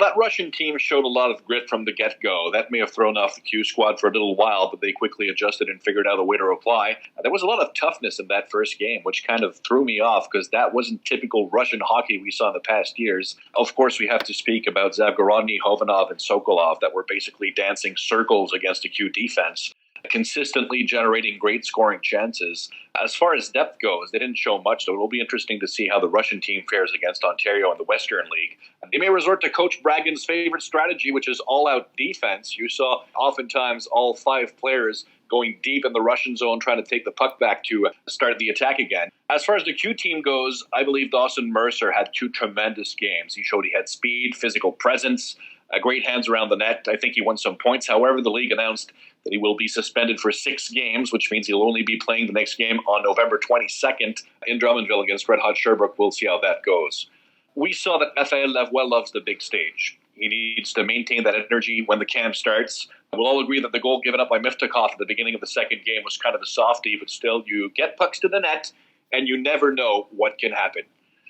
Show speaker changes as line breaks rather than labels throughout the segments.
that Russian team showed a lot of grit from the get-go. That may have thrown off the Q squad for a little while, but they quickly adjusted and figured out a way to reply. There was a lot of toughness in that first game, which kind of threw me off because that wasn't typical Russian hockey we saw in the past years. Of course, we have to speak about Zavgorodny, Hovanov, and Sokolov that were basically dancing circles against a Q defense, consistently generating great scoring chances. As far as depth goes, they didn't show much, though it will be interesting to see how the Russian team fares against Ontario in the Western League. They may resort to Coach Bragan's favorite strategy, which is all-out defense. You saw oftentimes all 5 players going deep in the Russian zone, trying to take the puck back to start the attack again. As far as the Q team goes, I believe Dawson Mercer had 2 tremendous games. He showed he had speed, physical presence, great hands around the net. I think he won some points. However, the league announced that he will be suspended for 6 games, which means he'll only be playing the next game on November 22nd in Drummondville against Red Hot Sherbrooke. We'll see how that goes. We saw that Raphael Lavoie loves the big stage. He needs to maintain that energy when the camp starts. We'll all agree that the goal given up by Miftakov at the beginning of the second game was kind of a softie, but still, you get pucks to the net, and you never know what can happen.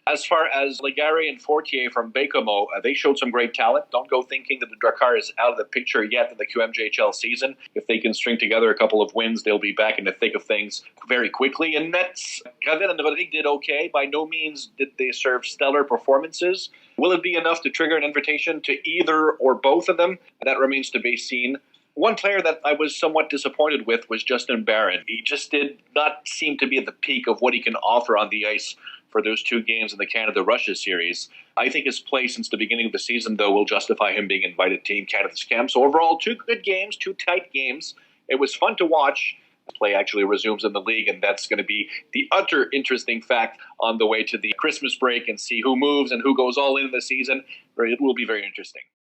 As far as Legare and Fortier from Baie-Comeau, they showed some great talent. Don't go thinking that the Drakkar is out of the picture yet in the QMJHL season. If they can string together a couple of wins, they'll be back in the thick of things very quickly. And Nets, Gravel and Rodrigue did okay. By no means did they serve stellar performances. Will it be enough to trigger an invitation to either or both of them? That remains to be seen. One player that I was somewhat disappointed with was Justin Barron. He just did not seem to be at the peak of what he can offer on the ice for those 2 games in the Canada-Russia series. I think his play since the beginning of the season, though, will justify him being invited to Team Canada's camp. So overall, 2 good games, 2 tight games. It was fun to watch. Play actually resumes in the league, and that's going to be the utter interesting fact on the way to the Christmas break and see who moves and who goes all in the season. It will be very interesting.